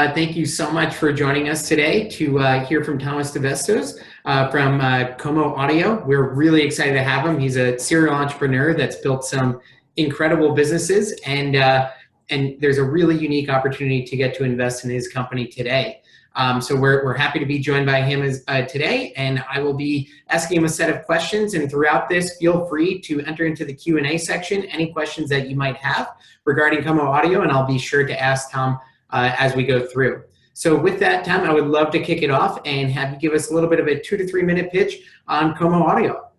Thank you so much for joining us today to hear from Thomas DeVesto from Como Audio. We're really excited to have him. He's a serial entrepreneur that's built some incredible businesses, and there's a really unique opportunity to get to invest in his company today. So we're happy to be joined by him today, and I will be asking him a set of questions, and throughout this, feel free to enter into the Q&A section any questions that you might have regarding Como Audio, and I'll be sure to ask Tom as we go through. So with that, Tom, I would love to kick it off and have you give us a little bit of a 2 to 3 minute pitch on Como Audio.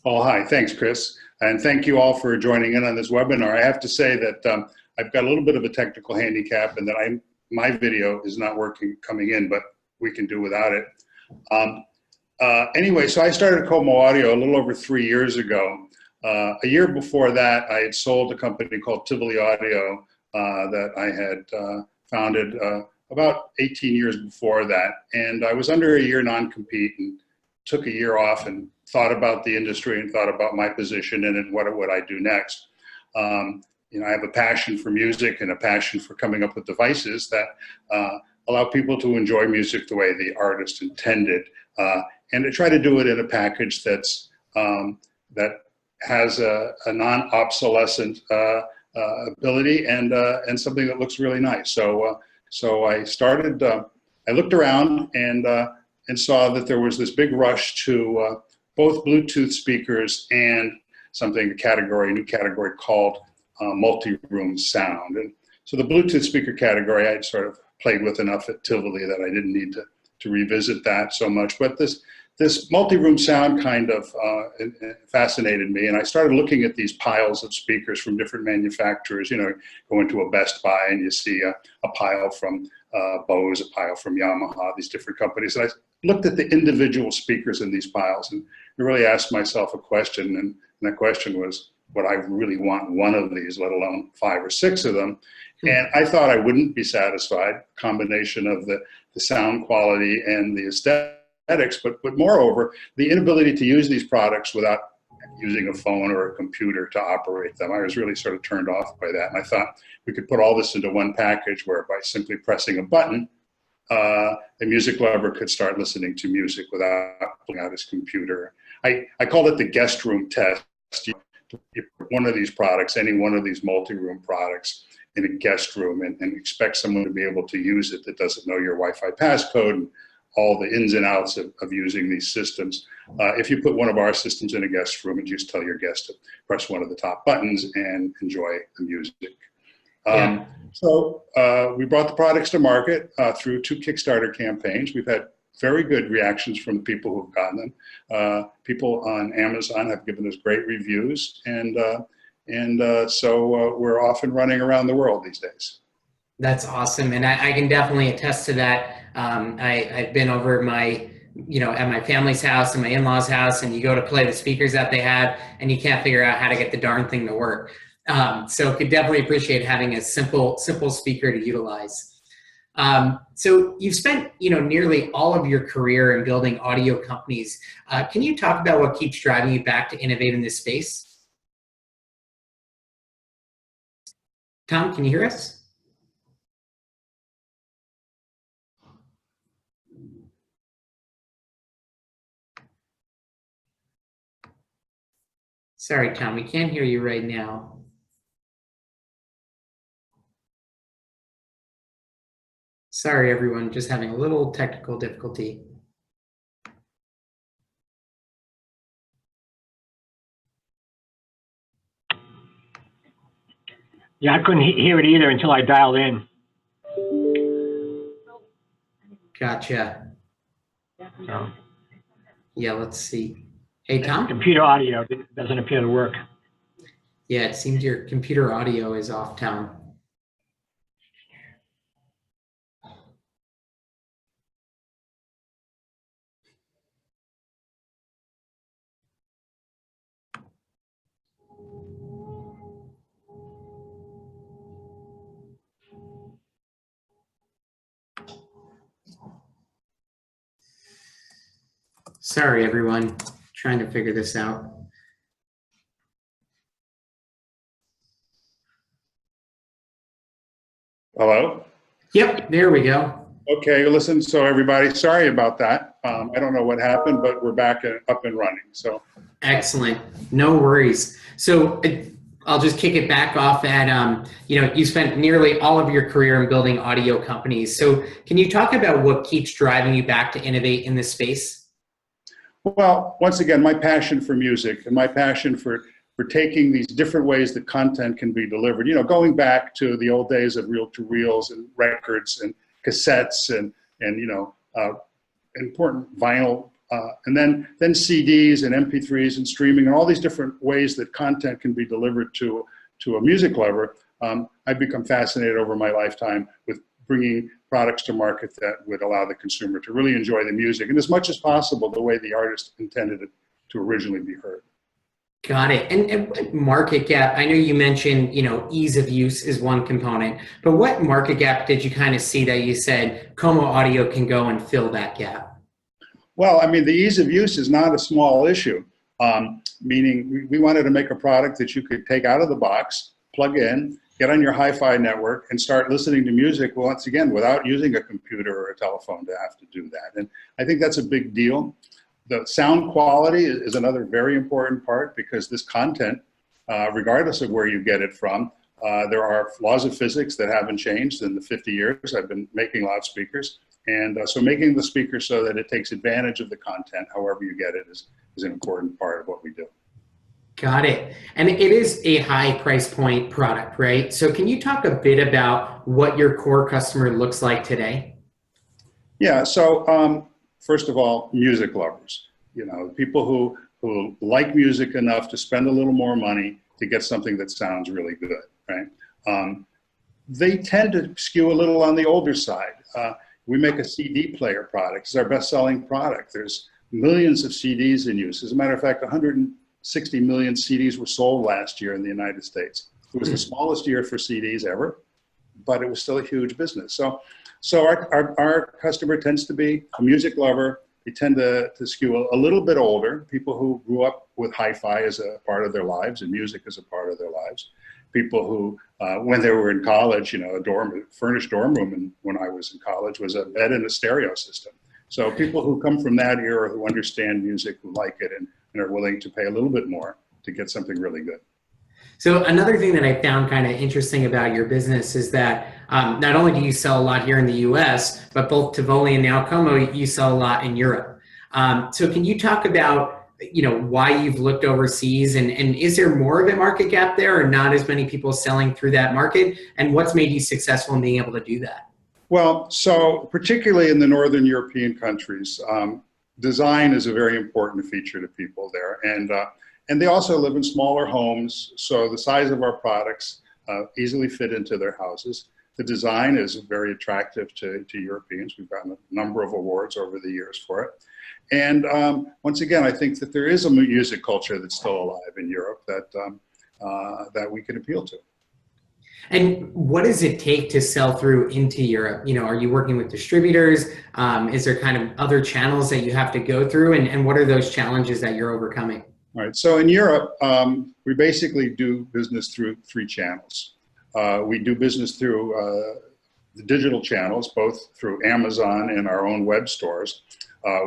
Oh, hi, thanks, Chris. And thank you all for joining in on this webinar. I have to say that I've got a little bit of a technical handicap and that my video is not working coming in, but we can do without it. Anyway, so I started Como Audio a little over 3 years ago. A year before that, I had sold a company called Tivoli Audio that I had founded about 18 years before that. And I was under a year non-compete and took a year off and thought about the industry and thought about my position in it and what would I do next. You know, I have a passion for music and a passion for coming up with devices that allow people to enjoy music the way the artist intended, and to try to do it in a package that's that has a non-obsolescent ability and something that looks really nice. So I started. I looked around and saw that there was this big rush to both Bluetooth speakers and a new category called multi-room sound. And so the Bluetooth speaker category I'd sort of played with enough at Tivoli that I didn't need to revisit that so much. But this multi-room sound kind of fascinated me, and I started looking at these piles of speakers from different manufacturers. You know, go into a Best Buy and you see a pile from Bose, a pile from Yamaha, these different companies. And I looked at the individual speakers in these piles and I really asked myself a question, and that question was, would I really want one of these, let alone 5 or 6 of them? And I thought I wouldn't be satisfied. Combination of the sound quality and the aesthetics, but moreover, the inability to use these products without using a phone or a computer to operate them. I was really sort of turned off by that. And I thought we could put all this into one package where by simply pressing a button, a music lover could start listening to music without pulling out his computer. I called it the guest room test. You put one of these products, any one of these multi-room products, in a guest room and expect someone to be able to use it that doesn't know your Wi-Fi passcode and all the ins and outs of using these systems. If you put one of our systems in a guest room and just tell your guest to press one of the top buttons and enjoy the music. So we brought the products to market through 2 Kickstarter campaigns. We've had very good reactions from the people who've gotten them. People on Amazon have given us great reviews, and so we're off and running around the world these days. That's awesome, and I can definitely attest to that. I've been over at my family's house and my in-laws' house, and you go to play the speakers that they have, and you can't figure out how to get the darn thing to work. So could definitely appreciate having a simple speaker to utilize. So you've spent nearly all of your career in building audio companies. Can you talk about what keeps driving you back to innovate in this space? Tom, can you hear us? Sorry, Tom, we can't hear you right now. Sorry, everyone, just having a little technical difficulty. Yeah, I couldn't hear it either until I dialed in. Gotcha. So, yeah, let's see. Hey, Tom? Computer audio doesn't appear to work. Yeah, it seems your computer audio is off, Tom. Sorry, everyone. Trying to figure this out. Hello? Yep, there we go. Okay, listen, so everybody, sorry about that. I don't know what happened, but we're back up and running. So Excellent. No worries. So I'll just kick it back off at, you spent nearly all of your career in building audio companies. So can you talk about what keeps driving you back to innovate in this space? well, once again, my passion for music and my passion for taking these different ways that content can be delivered, going back to the old days of reel-to-reels and records and cassettes and important vinyl, and then CDs and MP3s and streaming and all these different ways that content can be delivered to a music lover. I've become fascinated over my lifetime with bringing products to market that would allow the consumer to really enjoy the music and as much as possible the way the artist intended it to originally be heard. Got it. And market gap, I know you mentioned, ease of use is one component, but what market gap did you kind of see that you said Como Audio can go and fill that gap? Well, I mean, the ease of use is not a small issue, meaning we wanted to make a product that you could take out of the box, plug in, get on your hi-fi network, and start listening to music, once again, without using a computer or a telephone to have to do that. And I think that's a big deal. The sound quality is another very important part because this content, regardless of where you get it from, there are laws of physics that haven't changed in the 50 years I've been making loudspeakers. And so making the speaker so that it takes advantage of the content, however you get it, is an important part of what we do. Got it. And it is a high price point product, right? So can you talk a bit about what your core customer looks like today? Yeah, so first of all, music lovers, people who like music enough to spend a little more money to get something that sounds really good, right? They tend to skew a little on the older side. We make a CD player product. It's our best-selling product. There's millions of CDs in use. As a matter of fact, 160 million CDs were sold last year in the United States. It was the smallest year for CDs ever, but it was still a huge business. So our customer tends to be a music lover. They tend to skew a little bit older, people who grew up with hi-fi as a part of their lives and music as a part of their lives. People who, when they were in college, a furnished dorm room when I was in college was a bed and a stereo system. So people who come from that era, who understand music, who like it, and are willing to pay a little bit more to get something really good. So another thing that I found kind of interesting about your business is that not only do you sell a lot here in the US, but both Tivoli and now Como, you sell a lot in Europe. So can you talk about why you've looked overseas and is there more of a market gap there or not as many people selling through that market? And what's made you successful in being able to do that? Well, so particularly in the Northern European countries, design is a very important feature to people there. And they also live in smaller homes, so the size of our products easily fit into their houses. The design is very attractive to Europeans. We've gotten a number of awards over the years for it. And once again, I think that there is a music culture that's still alive in Europe that we can appeal to. And what does it take to sell through into Europe? Are you working with distributors? Is there kind of other channels that you have to go through? And what are those challenges that you're overcoming? All right, so in Europe, we basically do business through 3 channels. We do business through the digital channels, both through Amazon and our own web stores.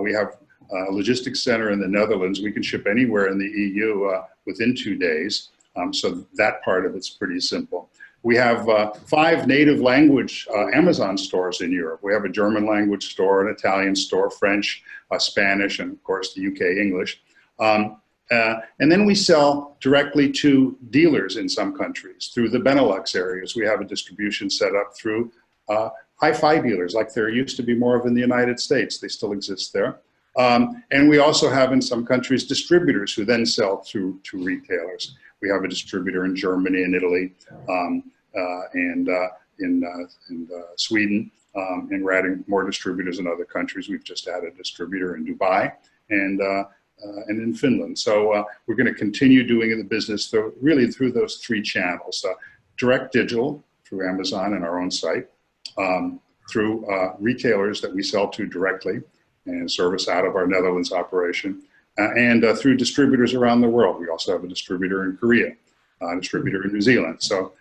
We have a logistics center in the Netherlands. We can ship anywhere in the EU within 2 days. So that part of it's pretty simple. We have 5 native language Amazon stores in Europe. We have a German language store, an Italian store, French, Spanish, and of course the UK English. And then we sell directly to dealers in some countries through the Benelux areas. We have a distribution set up through hi-fi dealers like there used to be more of in the United States. They still exist there. And we also have in some countries distributors who then sell to retailers. We have a distributor in Germany and Italy and in Sweden. And we're adding more distributors in other countries. We've just added a distributor in Dubai and in Finland. So we're going to continue doing the business really through those 3 channels. Direct digital through Amazon and our own site, through retailers that we sell to directly and service out of our Netherlands operation, and through distributors around the world. We also have a distributor in Korea, a distributor in New Zealand. So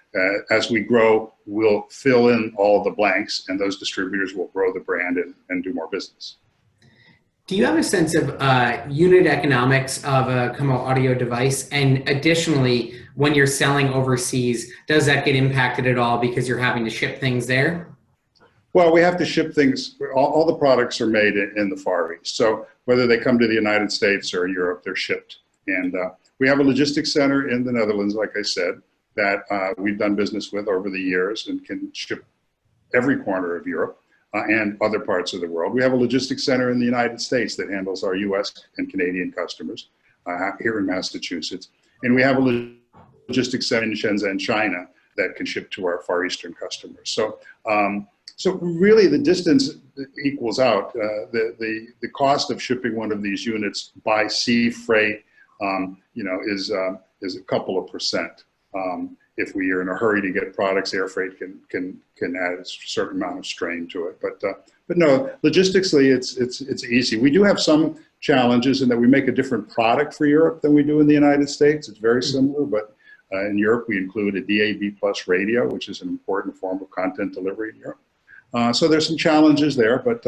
as we grow, we'll fill in all the blanks, and those distributors will grow the brand and do more business. Do you have a sense of unit economics of a Como audio device? And additionally, when you're selling overseas, does that get impacted at all because you're having to ship things there? Well, we have to ship things. All the products are made in the Far East. So whether they come to the United States or Europe, they're shipped. And we have a logistics center in the Netherlands, like I said, that we've done business with over the years and can ship every corner of Europe and other parts of the world. We have a logistics center in the United States that handles our US and Canadian customers here in Massachusetts. And we have a logistics center in Shenzhen, China, that can ship to our Far Eastern customers. So, so really the distance equals out. The cost of shipping one of these units by sea freight, is a couple of percent. If we are in a hurry to get products, air freight can add a certain amount of strain to it. But no, logistically, it's easy. We do have some challenges in that we make a different product for Europe than we do in the United States. It's very similar, but in Europe we include a DAB plus radio, which is an important form of content delivery in Europe. So there's some challenges there, but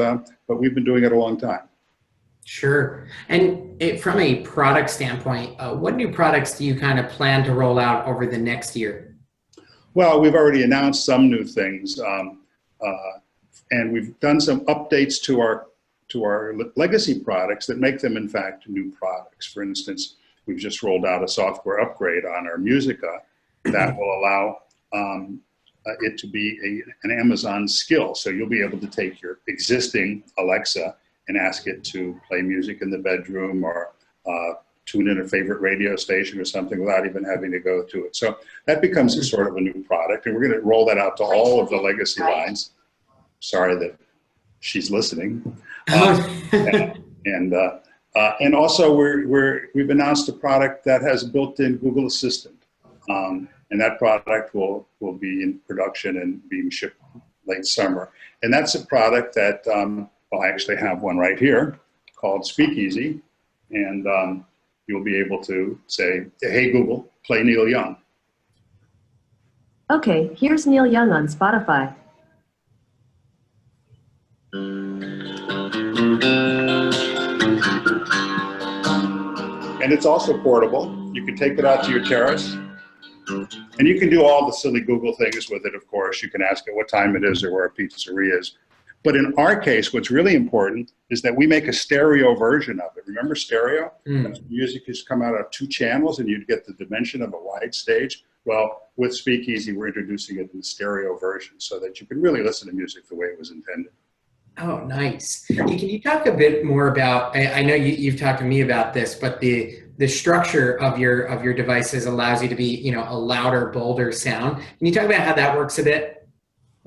we've been doing it a long time. Sure. And from a product standpoint, what new products do you kind of plan to roll out over the next year? Well, we've already announced some new things, and we've done some updates to our legacy products that make them, in fact, new products. For instance, we've just rolled out a software upgrade on our Musica that will allow it to be an Amazon skill. So you'll be able to take your existing Alexa and ask it to play music in the bedroom or tune in a favorite radio station or something without even having to go to it. So that becomes a sort of a new product, and we're going to roll that out to all of the legacy lines. Sorry that she's listening. And also we've announced a product that has built-in Google Assistant, and that product will be in production and being shipped late summer. And that's a product that well, I actually have one right here called Speakeasy, and you'll be able to say, "Hey Google, play Neil Young." Okay, here's Neil Young on Spotify. And it's also portable. You can take it out to your terrace, and you can do all the silly Google things with it, of course. You can ask it what time it is or where a pizzeria is. But in our case, what's really important is that we make a stereo version of it. Remember stereo? Music has come out of 2 channels and you'd get the dimension of a wide stage. Well, with Speakeasy, we're introducing it in the stereo version so that you can really listen to music the way it was intended. Oh, nice. Can you talk a bit more about, I know you've talked to me about this, but the structure of your devices allows you to be, a louder, bolder sound. Can you talk about how that works a bit?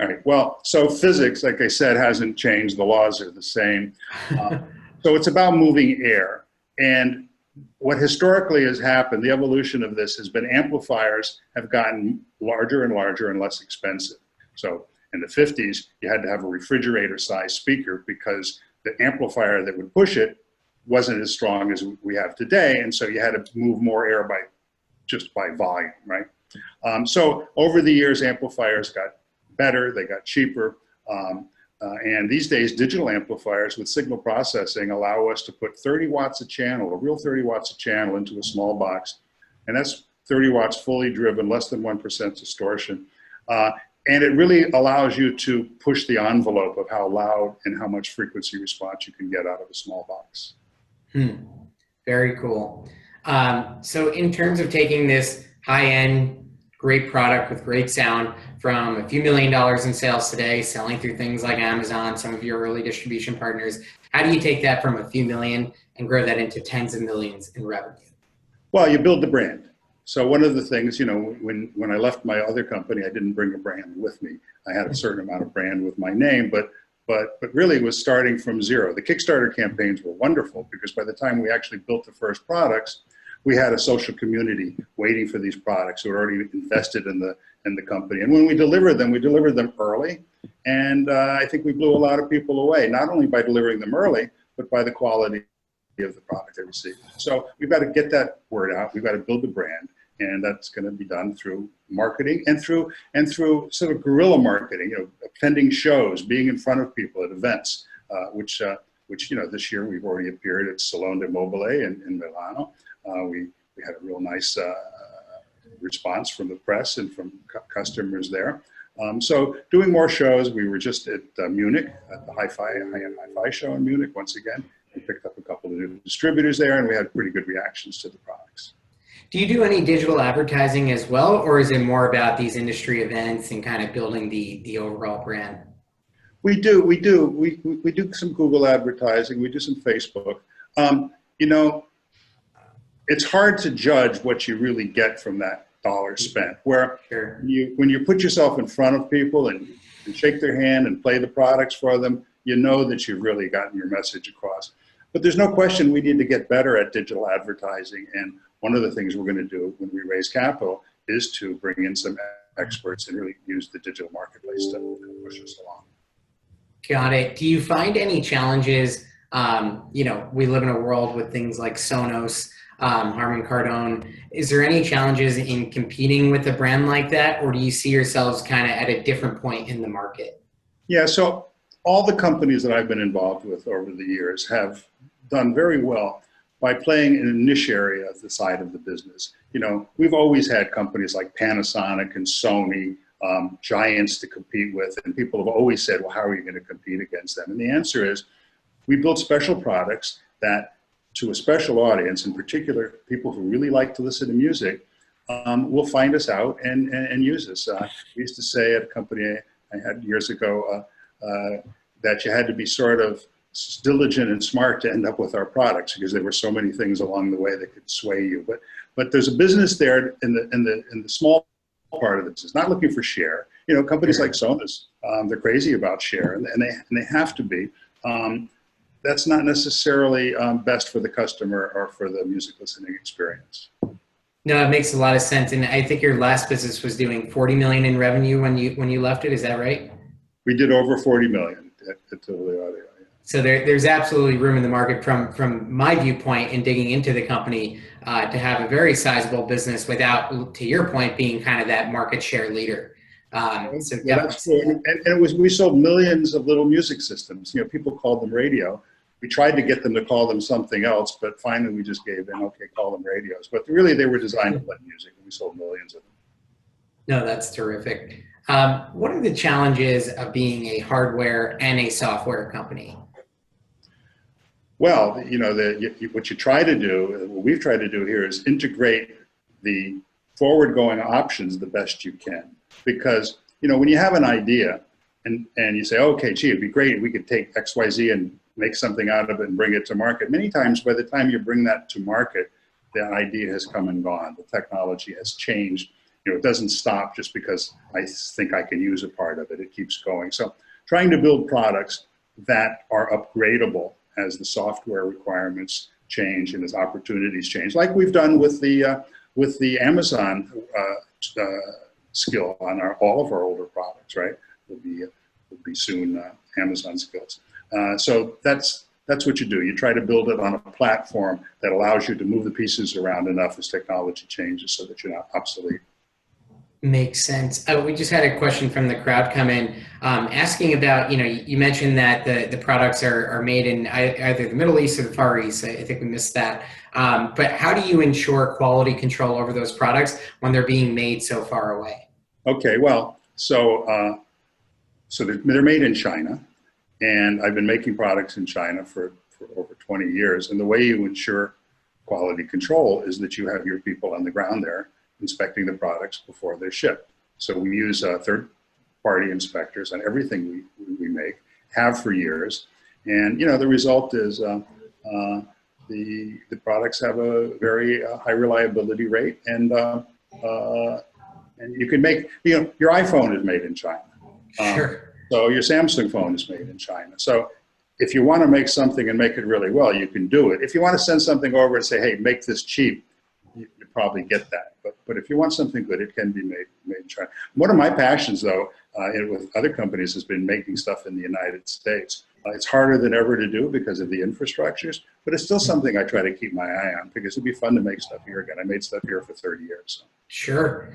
All right. Well, so physics, like I said, hasn't changed. The laws are the same. So it's about moving air. And what historically has happened, the evolution of this has been amplifiers have gotten larger and larger and less expensive. So in the 50s, you had to have a refrigerator-sized speaker because the amplifier that would push it wasn't as strong as we have today. And so you had to move more air just by volume, right? So over the years, amplifiers got better, they got cheaper, and these days digital amplifiers with signal processing allow us to put 30 watts a channel, a real 30 watts a channel into a small box, and that's 30 watts fully driven, less than 1% distortion, and it really allows you to push the envelope of how loud and how much frequency response you can get out of a small box. Very cool. So in terms of taking this high-end, great product with great sound from a few $1 million in sales today, selling through things like Amazon, some of your early distribution partners, how do you take that from a few million and grow that into tens of millions in revenue? Well, you build the brand. So one of the things, when I left my other company, I didn't bring a brand with me. I had a certain amount of brand with my name, but really it was starting from zero. The Kickstarter campaigns were wonderful because by the time we actually built the first products, we had a social community waiting for these products who had already invested in the company. And when we delivered them early. And I think we blew a lot of people away, not only by delivering them early, but by the quality of the product they received. So we've got to get that word out. We've got to build the brand. And that's going to be done through marketing and through sort of guerrilla marketing, attending shows, being in front of people at events, which this year we've already appeared at Salone del Mobile in Milano. We had a real nice response from the press and from customers there. So doing more shows. We were just at Munich at the high-end hi-fi show in Munich once again. We picked up a couple of new distributors there, and we had pretty good reactions to the products. Do you do any digital advertising as well, or is it more about these industry events and kind of building the overall brand? We do. We do some Google advertising. We do some Facebook. It's hard to judge what you really get from that dollar spent. Where Sure. when you put yourself in front of people and shake their hand and play the products for them, you know that you've really gotten your message across. But there's no question we need to get better at digital advertising. And one of the things we're going to do when we raise capital is to bring in some experts and really use the digital marketplace to push us along. Got it. Do you find any challenges? We live in a world with things like Sonos, Harman Kardon. Is there any challenges in competing with a brand like that, or do you see yourselves kind of at a different point in the market? Yeah, so all the companies that I've been involved with over the years have done very well by playing in a niche area of the side of the business. We've always had companies like Panasonic and Sony, giants to compete with, and people have always said, well, how are you going to compete against them? And the answer is, we build special products that, to a special audience, in particular, people who really like to listen to music, will find us out and use us. We used to say at a company I had years ago that you had to be sort of diligent and smart to end up with our products, because there were so many things along the way that could sway you. But there's a business there in the small part of the business, not looking for share. Companies like Sonos, they're crazy about share, and they have to be. That's not necessarily best for the customer or for the music listening experience. No, it makes a lot of sense. And I think your last business was doing 40 million in revenue when you left it. Is that right? We did over 40 million at Tivoli Audio. Yeah. So there's absolutely room in the market from my viewpoint in digging into the company to have a very sizable business without, to your point, being kind of that market share leader. That's true. And we sold millions of little music systems. People called them radio. We tried to get them to call them something else, but finally we just gave in. Okay, call them radios. But really, they were designed to play music, and we sold millions of them. No, that's terrific. What are the challenges of being a hardware and a software company? Well, what you try to do, what we've tried to do here, is integrate the forward-going options the best you can. Because, when you have an idea and you say, okay, gee, it'd be great if we could take XYZ and make something out of it and bring it to market. Many times, by the time you bring that to market, the idea has come and gone. The technology has changed. It doesn't stop just because I think I can use a part of it. It keeps going. So trying to build products that are upgradable as the software requirements change and as opportunities change, like we've done with the Amazon skill on all of our older products, right? Will be soon Amazon skills. So that's what you do. You try to build it on a platform that allows you to move the pieces around enough as technology changes so that you're not obsolete. Makes sense. We just had a question from the crowd come in asking about, you mentioned that the products are made in either the Middle East or the Far East. I think we missed that. But how do you ensure quality control over those products when they're being made so far away? Okay, well, so they're made in China, and I've been making products in China for over 20 years. And the way you ensure quality control is that you have your people on the ground there inspecting the products before they're shipped. So we use third-party inspectors on everything we make, have for years. And, the result is the products have a very high reliability rate. And you can make, your iPhone is made in China. Sure. So your Samsung phone is made in China. So if you want to make something and make it really well, you can do it. If you want to send something over and say, hey, make this cheap, you probably get that. But if you want something good, it can be made in China. One of my passions, though, with other companies has been making stuff in the United States. It's harder than ever to do because of the infrastructures, but it's still something I try to keep my eye on because it'd be fun to make stuff here again. I made stuff here for 30 years. So. Sure.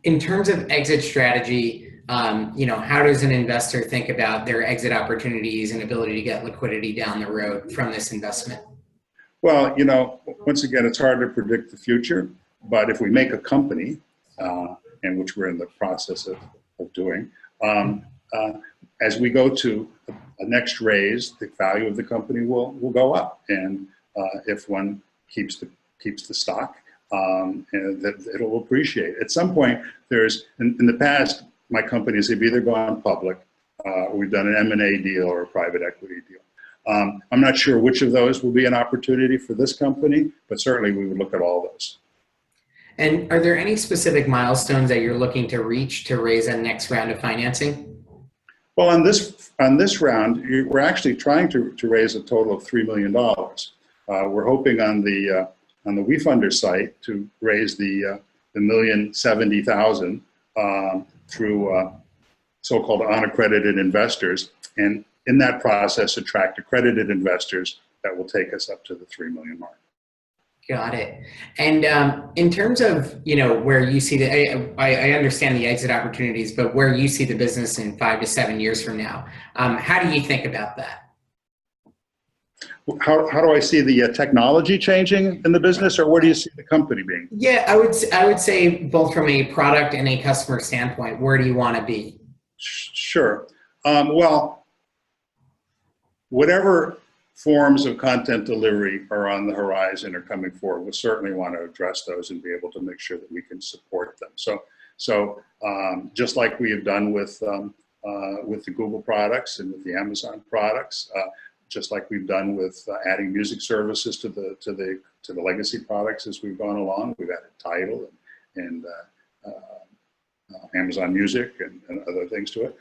In terms of exit strategy, how does an investor think about their exit opportunities and ability to get liquidity down the road from this investment? Well, once again, it's hard to predict the future, but if we make a company, and which we're in the process of doing, as we go to a next raise, the value of the company will go up, and if one keeps the stock, and that it'll appreciate. At some point, there's in the past, my companies have either gone public, or we've done an M&A deal or a private equity deal. I'm not sure which of those will be an opportunity for this company, but certainly we would look at all those. And are there any specific milestones that you're looking to reach to raise a next round of financing? Well, on this round, we're actually trying to raise a total of $3 million. We're hoping on the WeFunder site to raise the $1,070,000 through so-called unaccredited investors, and in that process attract accredited investors that will take us up to the $3 million mark. Got it. And in terms of, where you see I understand the exit opportunities, but where you see the business in 5 to 7 years from now, how do you think about that? How do I see the technology changing in the business, or where do you see the company being? Yeah, I would say both from a product and a customer standpoint, where do you want to be? Sure. Well, whatever forms of content delivery are on the horizon or coming forward, we'll certainly want to address those and be able to make sure that we can support them. So just like we have done with the Google products and with the Amazon products, just like we've done with adding music services to the legacy products as we've gone along. We've added Tidal and Amazon Music and other things to it.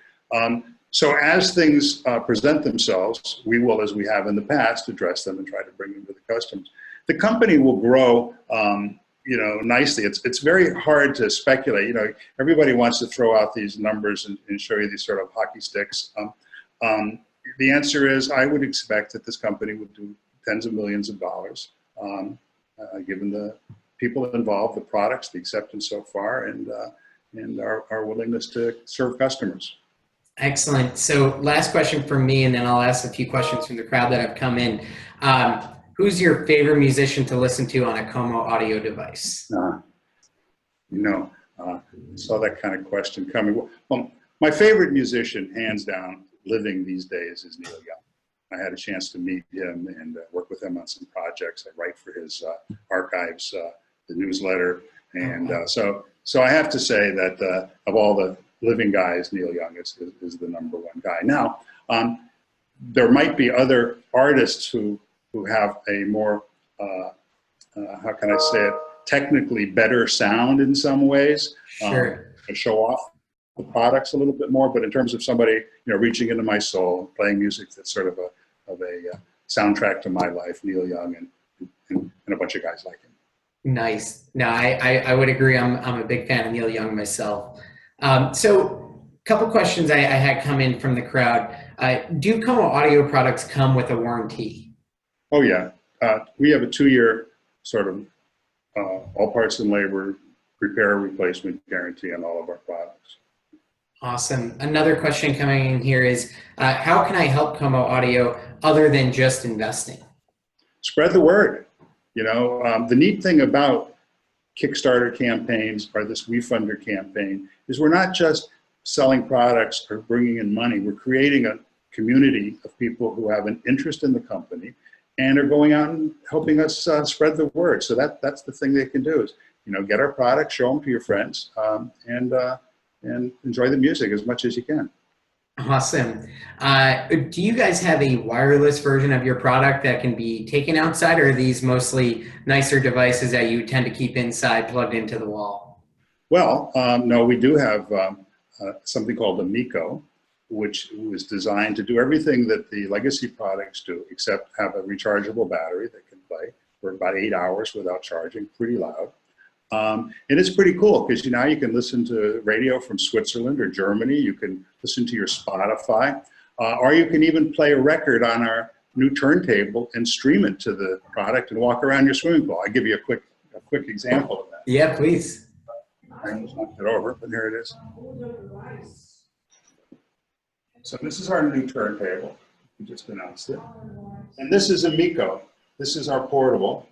So as things present themselves, we will, as we have in the past, address them and try to bring them to the customers. The company will grow, nicely. It's very hard to speculate. Everybody wants to throw out these numbers and show you these sort of hockey sticks. The answer is, I would expect that this company would do tens of millions of dollars, given the people involved, the products, the acceptance so far, and our willingness to serve customers. Excellent. So last question from me, and then I'll ask a few questions from the crowd that have come in. Who's your favorite musician to listen to on a Como audio device? Saw that kind of question coming. Well, my favorite musician, hands down, living these days, is Neil Young. I had a chance to meet him and work with him on some projects. I write for his archives, the newsletter, and so I have to say that of all the living guys, Neil Young is the number one guy. Now, there might be other artists who have a more, how can I say it, technically better sound in some ways. Sure. To show off the products a little bit more, but in terms of somebody, reaching into my soul, playing music that's sort of a soundtrack to my life, Neil Young and a bunch of guys like him. Nice. No, I would agree. I'm a big fan of Neil Young myself. So a couple questions I had come in from the crowd. Do Como audio products come with a warranty? Oh yeah. We have a 2-year sort of all parts and labor repair replacement guarantee on all of our products. Awesome. Another question coming in here is, how can I help Como audio other than just investing? Spread the word. The neat thing about Kickstarter campaigns or this WeFunder campaign is we're not just selling products or bringing in money. We're creating a community of people who have an interest in the company and are going out and helping us spread the word. So that's the thing they can do is, get our products, show them to your friends, and enjoy the music as much as you can. Awesome. Do you guys have a wireless version of your product that can be taken outside, or are these mostly nicer devices that you tend to keep inside plugged into the wall? Well, no, we do have something called Amico, which was designed to do everything that the legacy products do, except have a rechargeable battery that can play for about 8 hours without charging, pretty loud. And it's pretty cool because now you can listen to radio from Switzerland or Germany. You can listen to your Spotify. Or you can even play a record on our new turntable and stream it to the product and walk around your swimming pool. I'll give you a quick example of that. Yeah, please. I just knocked it over, but here it is. So this is our new turntable. We just announced it. And this is Amico. This is our portable.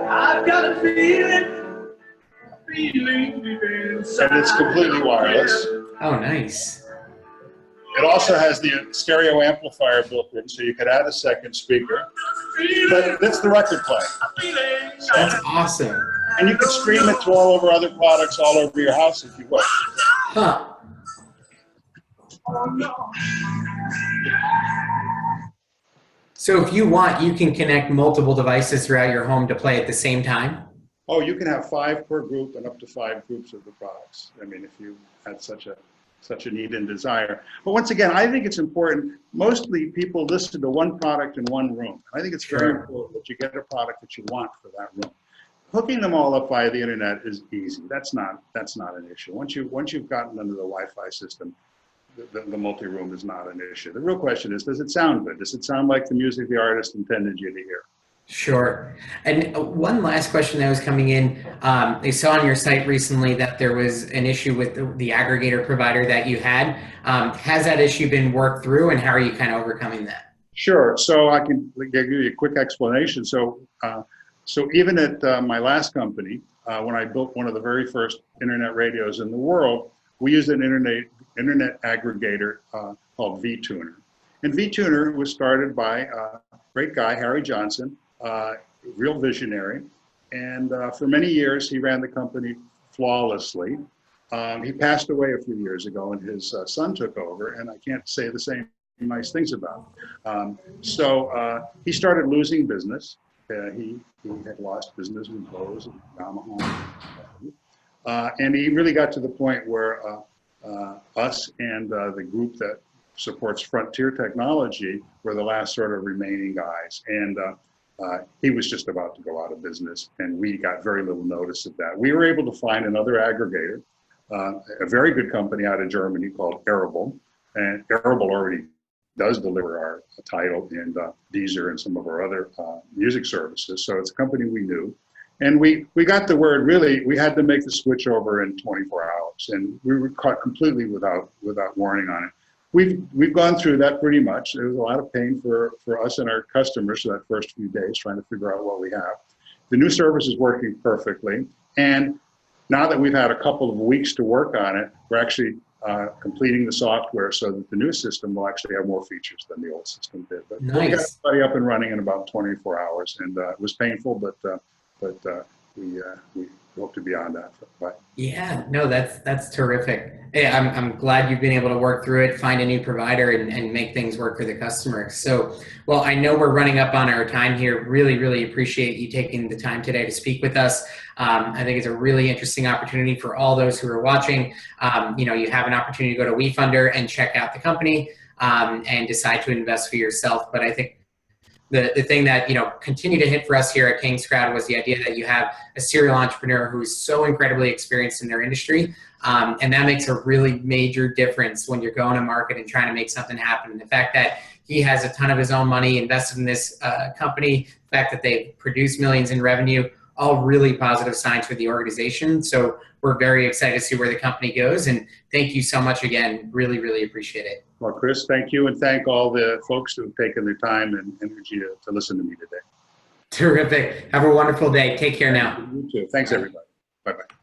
I've got a feeling And it's completely wireless. Oh, nice. It also has the stereo amplifier built in, so you could add a second speaker. But that's the record player. That's awesome. And you can stream it to all over other products all over your house if you wish. Huh. So if you want, you can connect multiple devices throughout your home to play at the same time? Oh, you can have 5 per group and up to 5 groups of the products. I mean, if you had such a need and desire. But once again, I think it's important. Mostly people listen to one product in one room. I think it's very important that you get a product that you want for that room. Hooking them all up via the internet is easy. That's not an issue. Once you've gotten under the Wi-Fi system, the multi-room is not an issue. The real question is, does it sound good? Does it sound like the music the artist intended you to hear? Sure. And one last question that was coming in, I saw on your site recently that there was an issue with the aggregator provider that you had. Has that issue been worked through, and how are you kind of overcoming that? Sure. So I can give you a quick explanation. So even at my last company, when I built one of the very first internet radios in the world, we used an internet aggregator called vTuner. And vTuner was started by a great guy, Harry Johnson, real visionary. And for many years, he ran the company flawlessly. He passed away a few years ago, and his son took over, and I can't say the same nice things about him. So he started losing business. He had lost business with Bose and Yamaha. And he really got to the point where us and the group that supports Frontier Technology were the last sort of remaining guys. And he was just about to go out of business, and we got very little notice of that. We were able to find another aggregator, a very good company out of Germany called Arable. And Arable already does deliver our title and Deezer and some of our other music services. So it's a company we knew. And we got the word, really, we had to make the switch over in 24 hours. And we were caught completely without warning on it. We've gone through that pretty much. There was a lot of pain for us and our customers for that first few days trying to figure out what we have. The new service is working perfectly. And now that we've had a couple of weeks to work on it, we're actually completing the software so that the new system will actually have more features than the old system did. But nice. We got everybody up and running in about 24 hours, and it was painful, but we hope to be on that. But yeah, no, that's terrific. Hey, I'm glad you've been able to work through it, find a new provider, and make things work for the customer. So, well, I know we're running up on our time here. Really, really appreciate you taking the time today to speak with us. I think it's a really interesting opportunity for all those who are watching. You have an opportunity to go to WeFunder and check out the company and decide to invest for yourself. But I think the thing that continued to hit for us here at King's Crowd was the idea that you have a serial entrepreneur who's so incredibly experienced in their industry, and that makes a really major difference when you're going to market and trying to make something happen. And the fact that he has a ton of his own money invested in this company, the fact that they produce millions in revenue, all really positive signs for the organization. So we're very excited to see where the company goes. And thank you so much again. Really, really appreciate it. Well, Chris, thank you. And thank all the folks who have taken their time and energy to listen to me today. Terrific. Have a wonderful day. Take care now. You too. Thanks, everybody. Bye-bye.